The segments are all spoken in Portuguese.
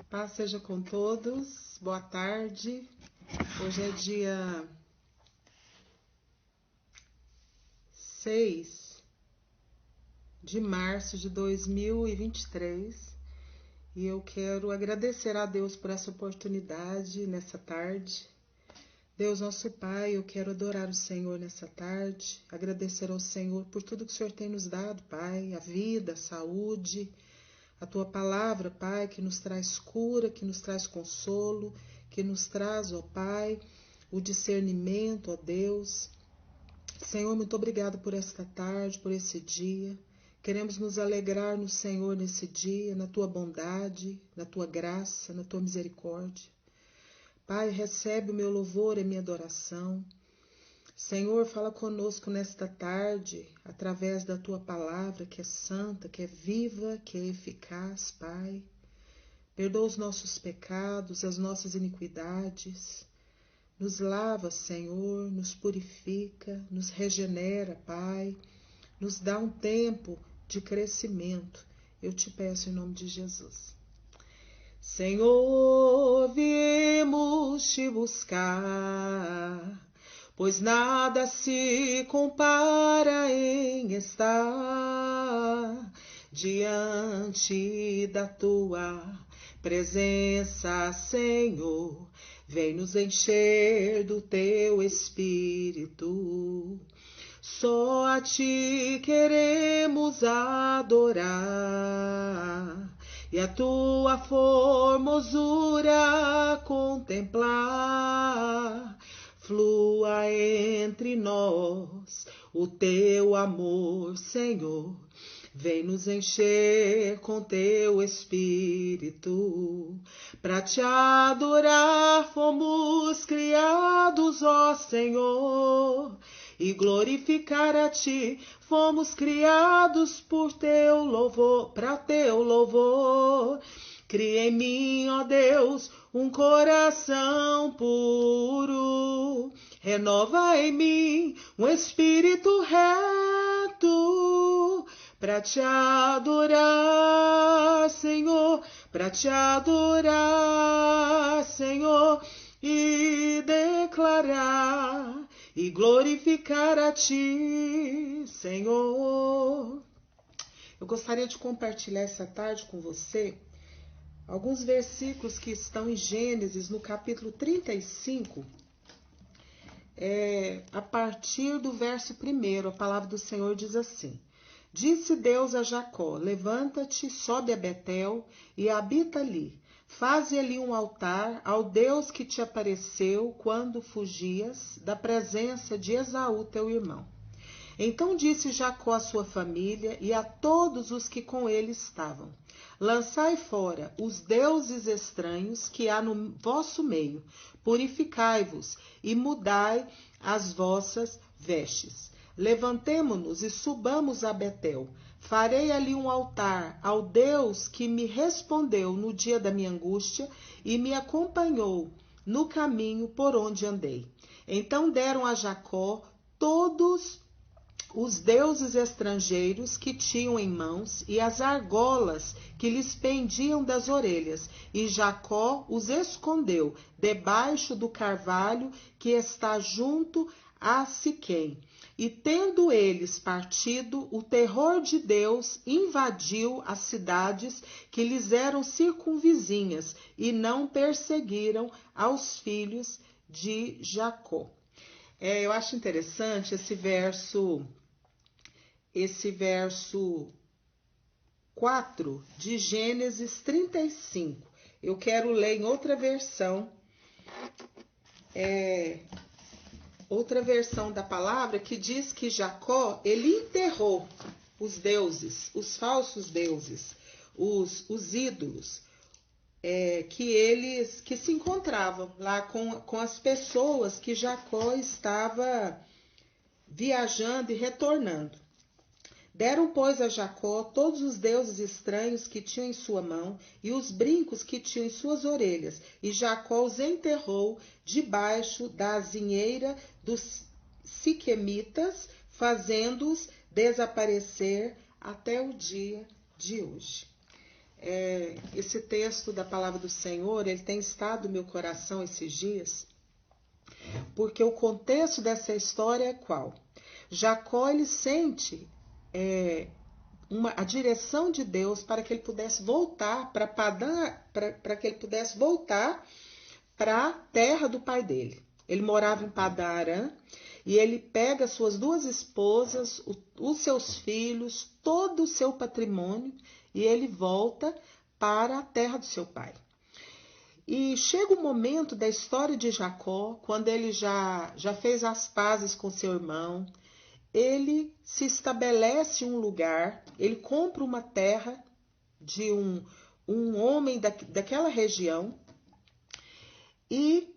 Paz seja com todos, boa tarde. Hoje é dia 6 de março de 2023 e eu quero agradecer a Deus por essa oportunidade nessa tarde. Deus, nosso Pai, eu quero adorar o Senhor nessa tarde, agradecer ao Senhor por tudo que o Senhor tem nos dado, Pai, a vida, a saúde, a Tua palavra, Pai, que nos traz cura, que nos traz consolo, que nos traz, ó Pai, o discernimento, ó Deus. Senhor, muito obrigado por esta tarde, por esse dia. Queremos nos alegrar no Senhor nesse dia, na Tua bondade, na Tua graça, na Tua misericórdia. Pai, recebe o meu louvor e a minha adoração. Senhor, fala conosco nesta tarde, através da Tua palavra, que é santa, que é viva, que é eficaz, Pai. Perdoa os nossos pecados, as nossas iniquidades. Nos lava, Senhor, nos purifica, nos regenera, Pai. Nos dá um tempo de crescimento. Eu te peço em nome de Jesus. Senhor, viemos te buscar, pois nada se compara em estar diante da Tua presença, Senhor. Vem nos encher do Teu Espírito. Só a Ti queremos adorar e a Tua formosura contemplar. Flua entre nós o Teu amor, Senhor. Vem nos encher com Teu Espírito. Para Te adorar fomos criados, ó Senhor, e glorificar a Ti fomos criados por Teu louvor, para Teu louvor. Cria em mim, ó Deus, um coração puro. Renova em mim um espírito reto. Para Te adorar, Senhor, para Te adorar, Senhor, e declarar e glorificar a Ti, Senhor. Eu gostaria de compartilhar essa tarde com você alguns versículos que estão em Gênesis, no capítulo 35, a partir do verso 1, a palavra do Senhor diz assim: Disse Deus a Jacó: Levanta-te, sobe a Betel e habita ali. Faze ali um altar ao Deus que te apareceu quando fugias da presença de Esaú, teu irmão. Então disse Jacó à sua família e a todos os que com ele estavam: Lançai fora os deuses estranhos que há no vosso meio, purificai-vos e mudai as vossas vestes. Levantemo-nos e subamos a Betel. Farei ali um altar ao Deus que me respondeu no dia da minha angústia e me acompanhou no caminho por onde andei. Então deram a Jacó todos os deuses estrangeiros que tinham em mãos e as argolas que lhes pendiam das orelhas, e Jacó os escondeu debaixo do carvalho que está junto a Siquém. E tendo eles partido, o terror de Deus invadiu as cidades que lhes eram circunvizinhas, e não perseguiram aos filhos de Jacó. Eu acho interessante esse verso 4 de Gênesis 35. Eu quero ler em outra versão, da palavra, que diz que Jacó, ele enterrou os deuses, os falsos deuses, os ídolos, que se encontravam lá com as pessoas que Jacó estava viajando e retornando. Deram, pois, a Jacó todos os deuses estranhos que tinham em sua mão e os brincos que tinham em suas orelhas, e Jacó os enterrou debaixo da azinheira dos siquemitas, fazendo-os desaparecer até o dia de hoje. esse texto da palavra do Senhor, ele tem estado no meu coração esses dias, porque o contexto dessa história é qual? Jacó, ele sente a direção de Deus para que ele pudesse voltar para a terra do pai dele. Ele morava em Padã Arã e ele pega suas duas esposas, os seus filhos, todo o seu patrimônio e ele volta para a terra do seu pai. E chega o momento da história de Jacó, quando ele já fez as pazes com seu irmão, ele se estabelece em um lugar, ele compra uma terra de um homem daquela região e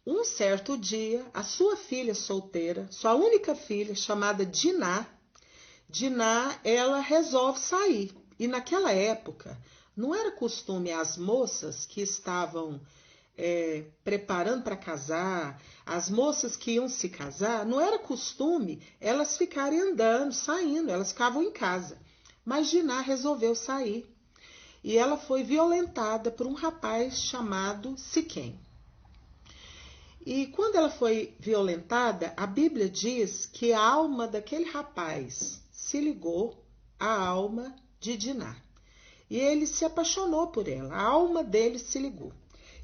um certo dia a sua filha solteira, sua única filha, chamada Diná, ela resolve sair. E naquela época não era costume as moças que estavam preparando para casar, as moças que iam se casar, não era costume elas ficarem andando, saindo, elas ficavam em casa. Mas Diná resolveu sair e ela foi violentada por um rapaz chamado Siquém. E quando ela foi violentada, a Bíblia diz que a alma daquele rapaz se ligou à alma de Diná. E ele se apaixonou por ela, a alma dele se ligou.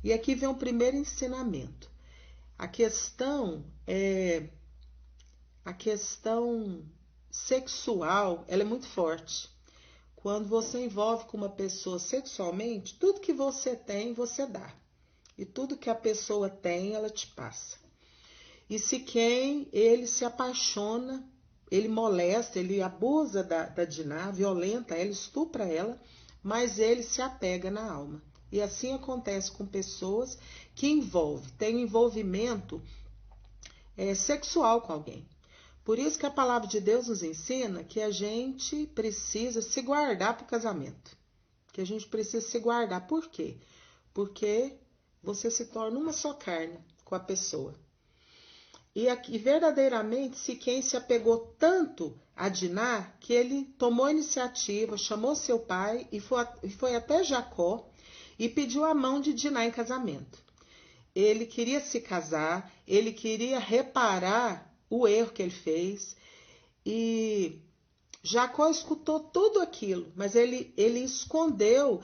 E aqui vem o primeiro ensinamento. A questão sexual, ela é muito forte. Quando você envolve com uma pessoa sexualmente, tudo que você tem, você dá. E tudo que a pessoa tem, ela te passa. E Siquém, ele se apaixona, ele molesta, ele abusa da Diná, violenta ela, estupra ela, mas ele se apega na alma. E assim acontece com pessoas que têm envolvimento sexual com alguém. Por isso que a palavra de Deus nos ensina que a gente precisa se guardar para o casamento. Que a gente precisa se guardar. Por quê? Porque você se torna uma só carne com a pessoa. E aqui, verdadeiramente, Siquém se apegou tanto a Diná que ele tomou a iniciativa, chamou seu pai e foi até Jacó e pediu a mão de Diná em casamento. Ele queria se casar, ele queria reparar o erro que ele fez e Jacó escutou tudo aquilo, mas ele escondeu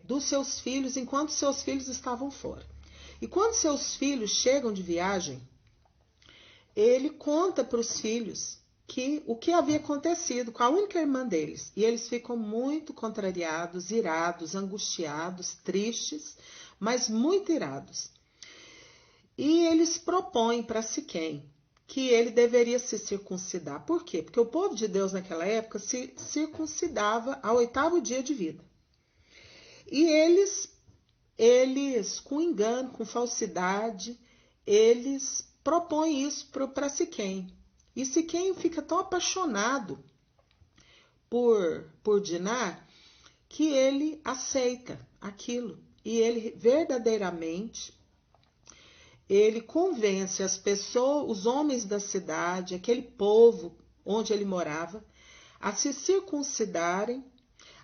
dos seus filhos enquanto seus filhos estavam fora. E quando seus filhos chegam de viagem, ele conta para os filhos o que havia acontecido com a única irmã deles. E eles ficam muito contrariados, irados, angustiados, tristes, mas muito irados. E eles propõem para Siquém que ele deveria se circuncidar. Por quê? Porque o povo de Deus naquela época se circuncidava ao 8º dia de vida. E eles com engano, com falsidade, eles propõem isso para Siquém. E Siquém fica tão apaixonado por Diná que ele aceita aquilo. E ele verdadeiramente ele convence as pessoas, os homens da cidade, aquele povo onde ele morava, a se circuncidarem,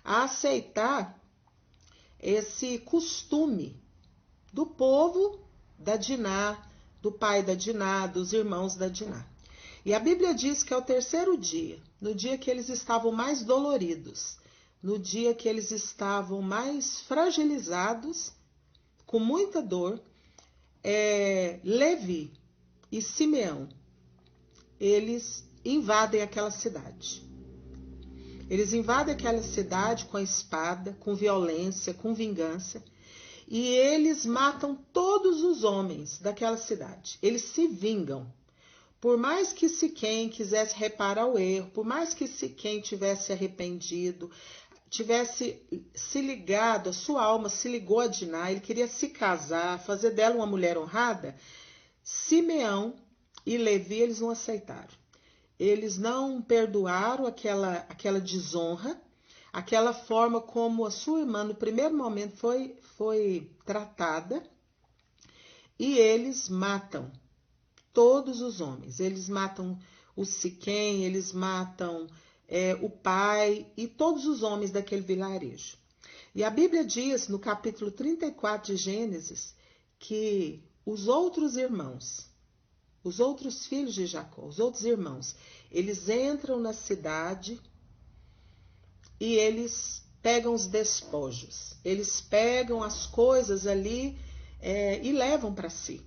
a aceitar esse costume do povo da Diná, do pai da Diná, dos irmãos da Diná. E a Bíblia diz que ao 3º dia, no dia que eles estavam mais doloridos, no dia que eles estavam mais fragilizados, com muita dor, Levi e Simeão, eles invadem aquela cidade. Eles invadem aquela cidade com a espada, com violência, com vingança, e eles matam todos os homens daquela cidade. Eles se vingam. Por mais que Siquém quisesse reparar o erro, por mais que Siquém tivesse arrependido, tivesse se ligado, a sua alma se ligou a Diná, ele queria se casar, fazer dela uma mulher honrada, Simeão e Levi, eles não aceitaram. Eles não perdoaram aquela desonra, aquela forma como a sua irmã no primeiro momento foi tratada, e eles matam todos os homens. Eles matam o Siquém, eles matam o pai e todos os homens daquele vilarejo. E a Bíblia diz, no capítulo 34 de Gênesis, que os outros irmãos, os outros filhos de Jacó, os outros irmãos, eles entram na cidade e eles pegam os despojos, eles pegam as coisas ali e levam para si.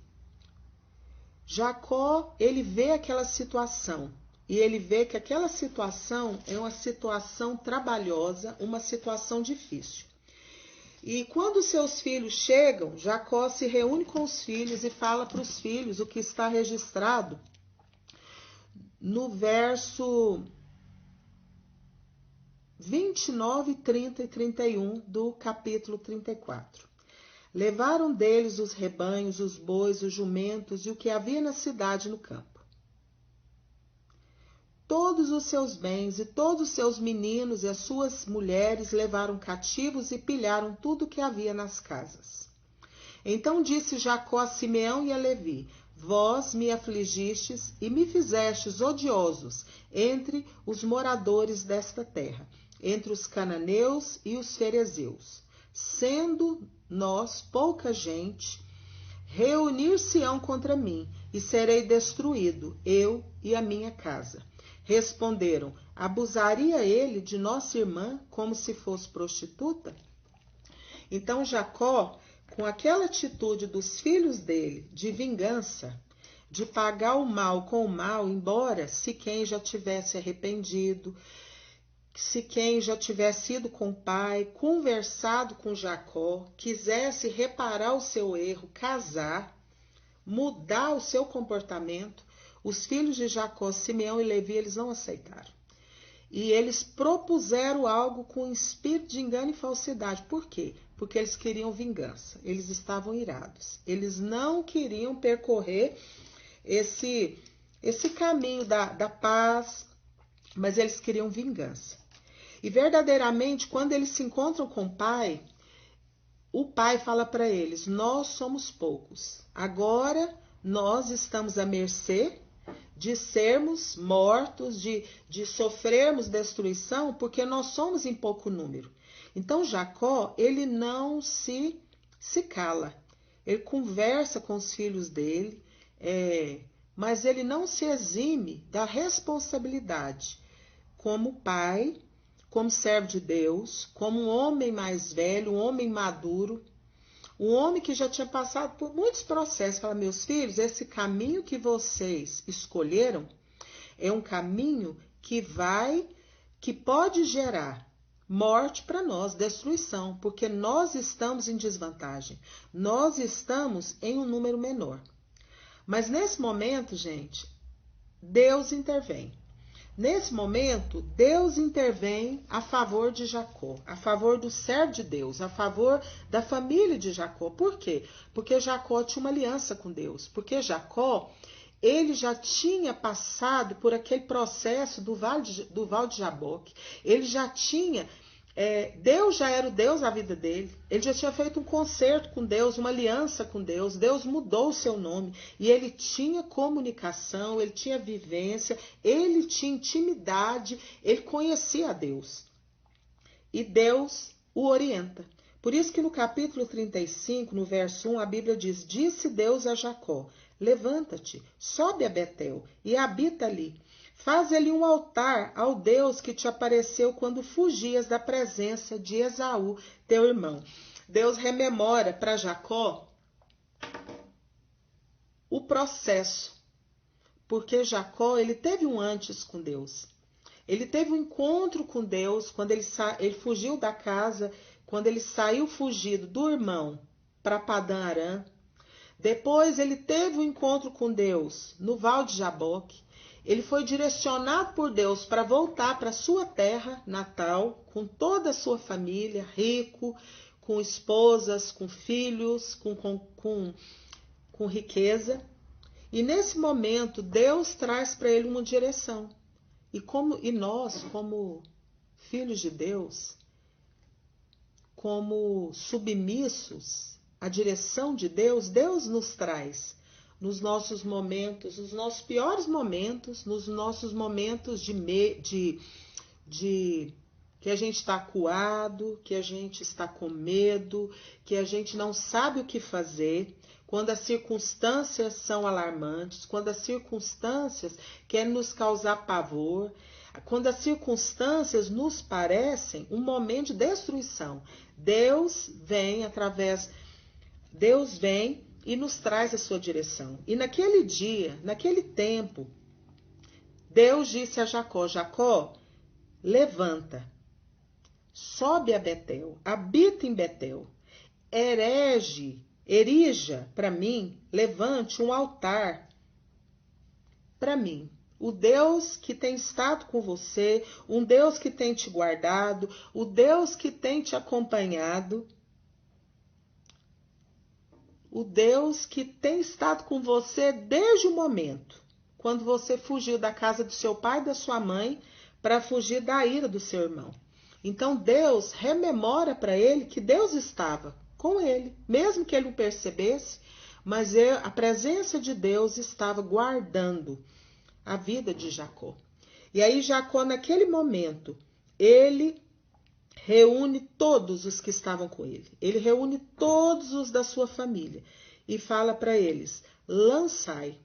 Jacó, ele vê aquela situação e ele vê que aquela situação é uma situação trabalhosa, uma situação difícil. E quando seus filhos chegam, Jacó se reúne com os filhos e fala para os filhos o que está registrado no verso 29, 30 e 31 do capítulo 34. Levaram deles os rebanhos, os bois, os jumentos e o que havia na cidade e no campo. Todos os seus bens e todos os seus meninos e as suas mulheres levaram cativos e pilharam tudo o que havia nas casas. Então disse Jacó a Simeão e a Levi: Vós me afligistes e me fizestes odiosos entre os moradores desta terra, entre os cananeus e os ferezeus. Sendo nós pouca gente, reunir-se-ão contra mim, e serei destruído, eu e a minha casa. Responderam: abusaria ele de nossa irmã como se fosse prostituta? Então Jacó, com aquela atitude dos filhos dele de vingança, de pagar o mal com o mal, embora Siquém já tivesse arrependido, Siquém já tivesse ido com o pai, conversado com Jacó, quisesse reparar o seu erro, casar, mudar o seu comportamento, os filhos de Jacó, Simeão e Levi, eles não aceitaram. E eles propuseram algo com espírito de engano e falsidade. Por quê? Porque eles queriam vingança. Eles estavam irados. Eles não queriam percorrer esse caminho da paz, mas eles queriam vingança. E verdadeiramente, quando eles se encontram com o pai fala para eles: nós somos poucos. Agora nós estamos à mercê de sermos mortos, de sofrermos destruição, porque nós somos em pouco número. Então Jacó, ele não se cala. Ele conversa com os filhos dele, mas ele não se exime da responsabilidade como pai, como servo de Deus, como um homem mais velho, um homem maduro, um homem que já tinha passado por muitos processos. Fala: meus filhos, esse caminho que vocês escolheram é um caminho que pode gerar morte para nós, destruição, porque nós estamos em desvantagem, nós estamos em um número menor. Mas nesse momento, gente, Deus intervém. Nesse momento, Deus intervém a favor de Jacó, a favor do servo de Deus, a favor da família de Jacó. Por quê? Porque Jacó tinha uma aliança com Deus. Porque Jacó, ele já tinha passado por aquele processo do Vale de Jaboque. Ele já tinha... Deus já era o Deus da vida dele. Ele já tinha feito um concerto com Deus, uma aliança com Deus. Deus mudou o seu nome. E ele tinha comunicação, ele tinha vivência, ele tinha intimidade, ele conhecia a Deus. E Deus o orienta. Por isso que no capítulo 35, no verso 1, a Bíblia diz: Disse Deus a Jacó: Levanta-te, sobe a Betel e habita ali. Faz ali um altar ao Deus que te apareceu quando fugias da presença de Esaú, teu irmão. Deus rememora para Jacó o processo, porque Jacó, ele teve um antes com Deus. Ele teve um encontro com Deus quando ele fugiu da casa, quando ele saiu fugido do irmão para Padã Arã. Depois ele teve um encontro com Deus no Vale de Jaboque. Ele foi direcionado por Deus para voltar para sua terra natal, com toda a sua família, rico, com esposas, com filhos, com riqueza. E nesse momento, Deus traz para ele uma direção. E nós, como filhos de Deus, como submissos à direção de Deus, Deus nos traz nos nossos momentos, nos nossos piores momentos, nos nossos momentos que que a gente está acuado, que a gente está com medo, que a gente não sabe o que fazer, quando as circunstâncias são alarmantes, quando as circunstâncias querem nos causar pavor, quando as circunstâncias nos parecem um momento de destruição. Deus vem e nos traz a sua direção. E naquele dia, naquele tempo, Deus disse a Jacó: Jacó, levanta, sobe a Betel, habita em Betel, erija para mim, levante um altar para mim. O Deus que tem estado com você, um Deus que tem te guardado, o Deus que tem te acompanhado, o Deus que tem estado com você desde o momento quando você fugiu da casa do seu pai e da sua mãe para fugir da ira do seu irmão. Então Deus rememora para ele que Deus estava com ele, mesmo que ele não percebesse, mas a presença de Deus estava guardando a vida de Jacó. E aí Jacó, naquele momento, ele reúne todos os que estavam com ele. Ele reúne todos os da sua família e fala para eles: lançai.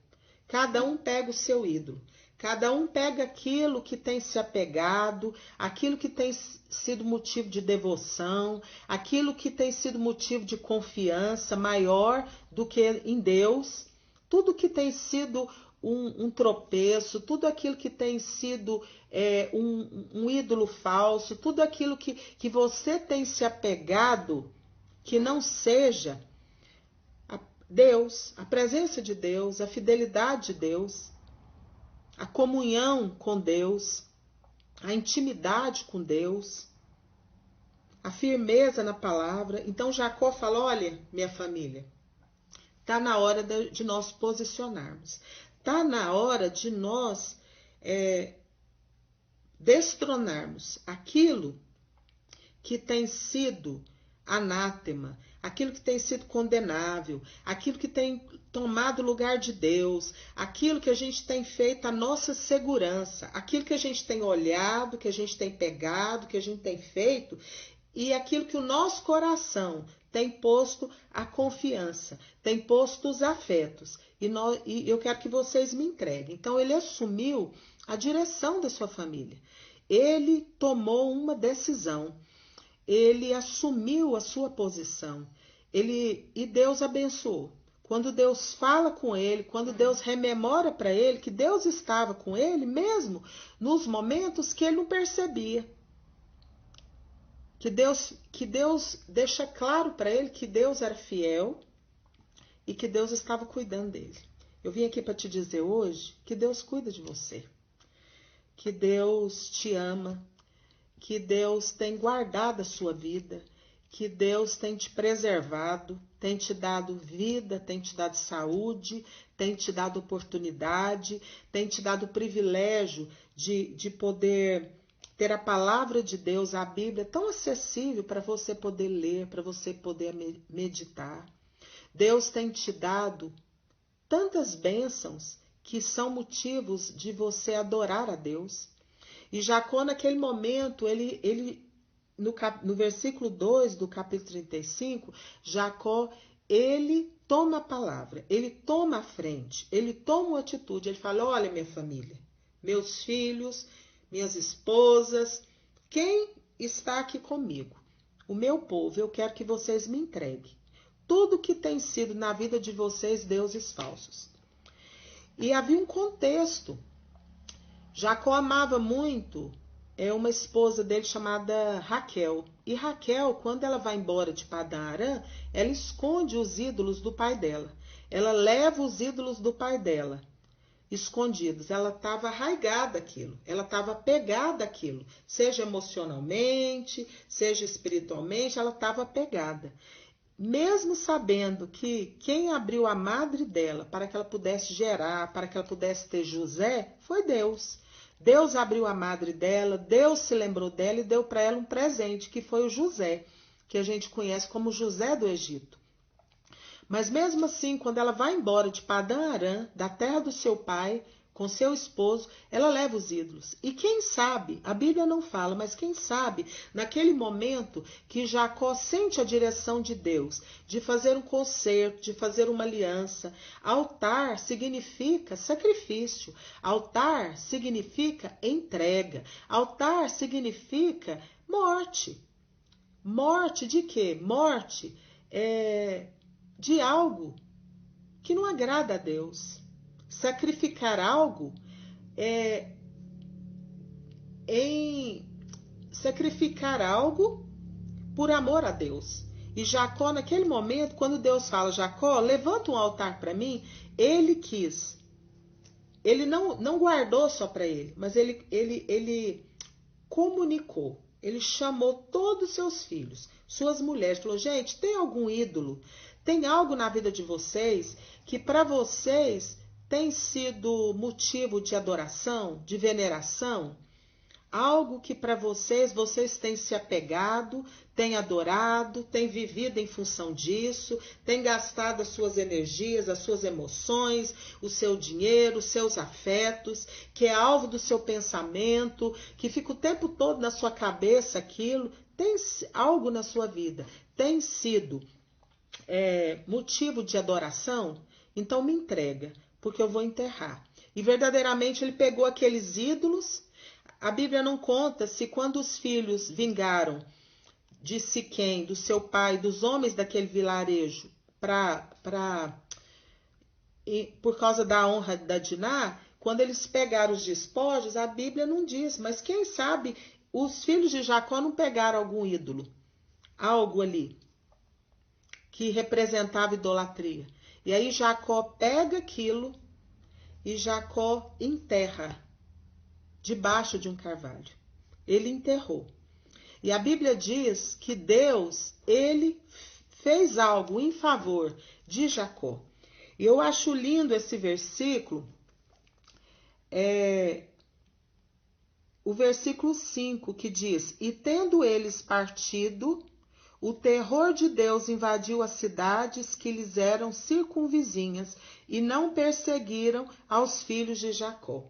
Cada um pega o seu ídolo. Cada um pega aquilo que tem se apegado, aquilo que tem sido motivo de devoção, aquilo que tem sido motivo de confiança maior do que em Deus, tudo que tem sido um tropeço, tudo aquilo que tem sido um ídolo falso, tudo aquilo que você tem se apegado, que não seja Deus, a presença de Deus, a fidelidade de Deus, a comunhão com Deus, a intimidade com Deus, a firmeza na palavra. Então Jacó fala: olha, minha família, está na hora de nós posicionarmos. Está na hora de nós destronarmos aquilo que tem sido anátema, aquilo que tem sido condenável, aquilo que tem tomado o lugar de Deus, aquilo que a gente tem feito a nossa segurança, aquilo que a gente tem olhado, que a gente tem pegado, que a gente tem feito, e aquilo que o nosso coração tem posto a confiança, tem posto os afetos. E eu quero que vocês me entreguem. Então ele assumiu a direção da sua família. Ele tomou uma decisão. Ele assumiu a sua posição. E Deus abençoou. Quando Deus fala com ele, quando Deus rememora para ele que Deus estava com ele, mesmo nos momentos que ele não percebia. Que Deus deixa claro para ele que Deus era fiel e que Deus estava cuidando dele. Eu vim aqui para te dizer hoje que Deus cuida de você, que Deus te ama, que Deus tem guardado a sua vida, que Deus tem te preservado, tem te dado vida, tem te dado saúde, tem te dado oportunidade, tem te dado o privilégio de poder ter a palavra de Deus, a Bíblia, tão acessível para você poder ler, para você poder meditar. Deus tem te dado tantas bênçãos que são motivos de você adorar a Deus. E Jacó, naquele momento, no versículo 2 do capítulo 35, Jacó, ele toma a palavra, ele toma a frente, ele toma uma atitude, ele fala: olha, minha família, meus filhos, minhas esposas, quem está aqui comigo? O meu povo, eu quero que vocês me entreguem tudo que tem sido na vida de vocês deuses falsos. E havia um contexto. Jacó amava muito uma esposa dele chamada Raquel. E Raquel, quando ela vai embora de Padã Arã, ela esconde os ídolos do pai dela. Ela leva os ídolos do pai dela escondidos. Ela estava arraigada àquilo, ela estava apegada àquilo, seja emocionalmente, seja espiritualmente, ela estava apegada. Mesmo sabendo que quem abriu a madre dela para que ela pudesse gerar, para que ela pudesse ter José, foi Deus. Deus abriu a madre dela, Deus se lembrou dela e deu para ela um presente, que foi o José, que a gente conhece como José do Egito. Mas mesmo assim, quando ela vai embora de Padã Arã, da terra do seu pai, com seu esposo, ela leva os ídolos. E quem sabe, a Bíblia não fala, mas quem sabe, naquele momento que Jacó sente a direção de Deus, de fazer um concerto, de fazer uma aliança. Altar significa sacrifício. Altar significa entrega. Altar significa morte. Morte de quê? Morte de algo que não agrada a Deus. Sacrificar algo sacrificar algo por amor a Deus. E Jacó, naquele momento, quando Deus fala, Jacó, levanta um altar para mim, ele quis. Ele não guardou só para ele, mas ele comunicou. Ele chamou todos os seus filhos, suas mulheres, falou, gente, tem algum ídolo? Tem algo na vida de vocês que para vocês tem sido motivo de adoração, de veneração? Algo que para vocês têm se apegado, têm adorado, têm vivido em função disso, têm gastado as suas energias, as suas emoções, o seu dinheiro, os seus afetos, que é alvo do seu pensamento, que fica o tempo todo na sua cabeça aquilo. Tem algo na sua vida, tem sido motivo de adoração? Então me entrega, porque eu vou enterrar. E verdadeiramente ele pegou aqueles ídolos. A Bíblia não conta se quando os filhos vingaram de Siquém, do seu pai, dos homens daquele vilarejo, por causa da honra da Diná, quando eles pegaram os despojos, a Bíblia não diz, mas quem sabe os filhos de Jacó não pegaram algum ídolo, algo ali, que representava idolatria. E aí Jacó pega aquilo e Jacó enterra debaixo de um carvalho. Ele enterrou. E a Bíblia diz que Deus, ele fez algo em favor de Jacó. E eu acho lindo esse versículo, o versículo 5, que diz, e tendo eles partido, o terror de Deus invadiu as cidades que lhes eram circunvizinhas e não perseguiram aos filhos de Jacó.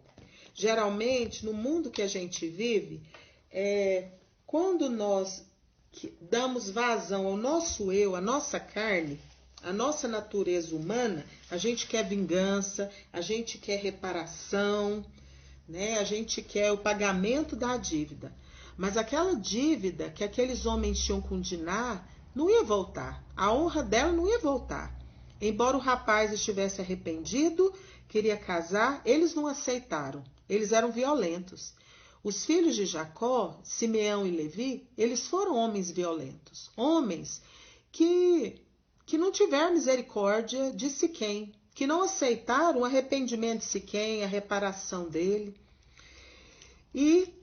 Geralmente, no mundo que a gente vive, quando nós damos vazão ao nosso eu, à nossa carne, à nossa natureza humana, a gente quer vingança, a gente quer reparação, né? A gente quer o pagamento da dívida. Mas aquela dívida que aqueles homens tinham com Diná não ia voltar. A honra dela não ia voltar. Embora o rapaz estivesse arrependido, queria casar, eles não aceitaram. Eles eram violentos. Os filhos de Jacó, Simeão e Levi, eles foram homens violentos. Homens que não tiveram misericórdia de Siquém, que não aceitaram o arrependimento de Siquém, a reparação dele. E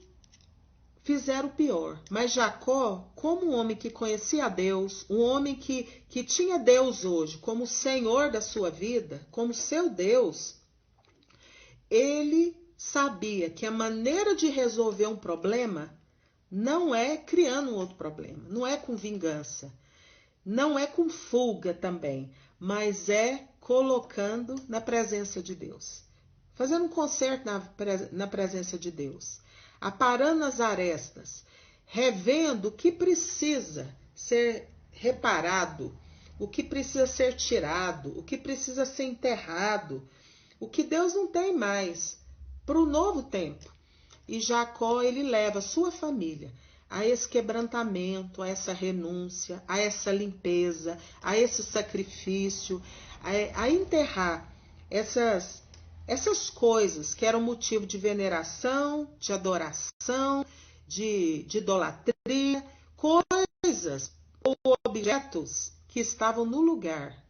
fizeram o pior. Mas Jacó, como um homem que conhecia a Deus, um homem que tinha Deus hoje como o Senhor da sua vida, como seu Deus, ele sabia que a maneira de resolver um problema não é criando um outro problema, não é com vingança, não é com fuga também, mas é colocando na presença de Deus. Fazendo um concerto na presença de Deus. Aparando as arestas, revendo o que precisa ser reparado, o que precisa ser tirado, o que precisa ser enterrado, o que Deus não tem mais, para o novo tempo. E Jacó, ele leva a sua família a esse quebrantamento, a essa renúncia, a essa limpeza, a esse sacrifício, a enterrar essas coisas que eram motivo de veneração, de adoração, de idolatria, coisas ou objetos que estavam no lugar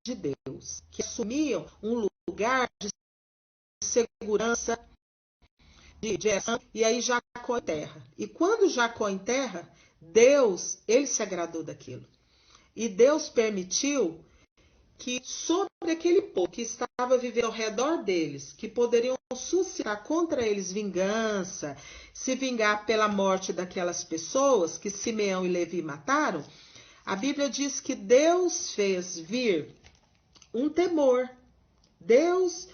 de Deus, que assumiam um lugar de segurança, de ação, e aí Jacó enterra. E quando Jacó enterra, Deus, ele se agradou daquilo. E Deus permitiu que sobre aquele povo que estava vivendo ao redor deles, que poderiam suscitar contra eles vingança, se vingar pela morte daquelas pessoas que Simeão e Levi mataram, a Bíblia diz que Deus fez vir um temor. Deus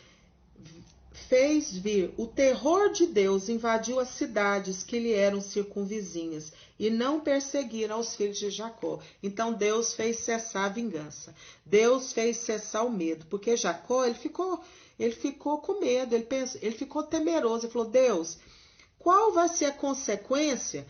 fez vir o terror de Deus, invadiu as cidades que lhe eram circunvizinhas e não perseguiram os filhos de Jacó. Então Deus fez cessar a vingança. Deus fez cessar o medo, porque Jacó, ele ficou com medo, ele ficou temeroso. Ele falou: Deus, qual vai ser a consequência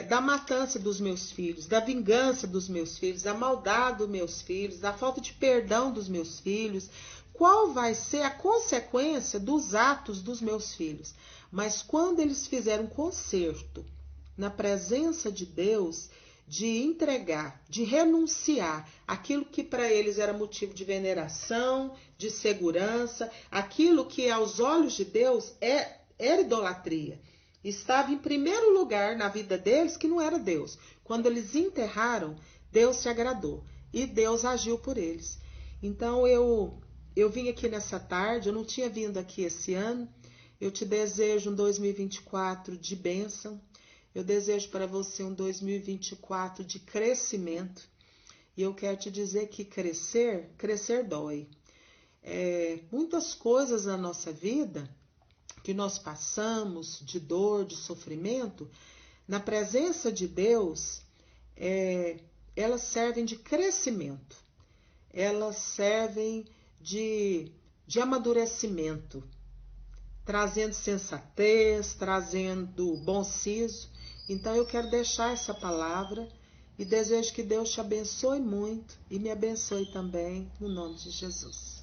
da matança dos meus filhos, da vingança dos meus filhos, da maldade dos meus filhos, da falta de perdão dos meus filhos? Qual vai ser a consequência dos atos dos meus filhos? Mas quando eles fizeram um concerto na presença de Deus, de entregar, de renunciar aquilo que para eles era motivo de veneração, de segurança, aquilo que aos olhos de Deus era idolatria, estava em primeiro lugar na vida deles, que não era Deus. Quando eles enterraram, Deus se agradou e Deus agiu por eles. Então eu vim aqui nessa tarde, eu não tinha vindo aqui esse ano. Eu te desejo um 2024 de bênção. Eu desejo para você um 2024 de crescimento. E eu quero te dizer que crescer dói. Muitas coisas na nossa vida que nós passamos, de dor, de sofrimento, na presença de Deus, elas servem de crescimento. Elas servem de amadurecimento, trazendo sensatez, trazendo bom siso. Então eu quero deixar essa palavra e desejo que Deus te abençoe muito e me abençoe também, no nome de Jesus.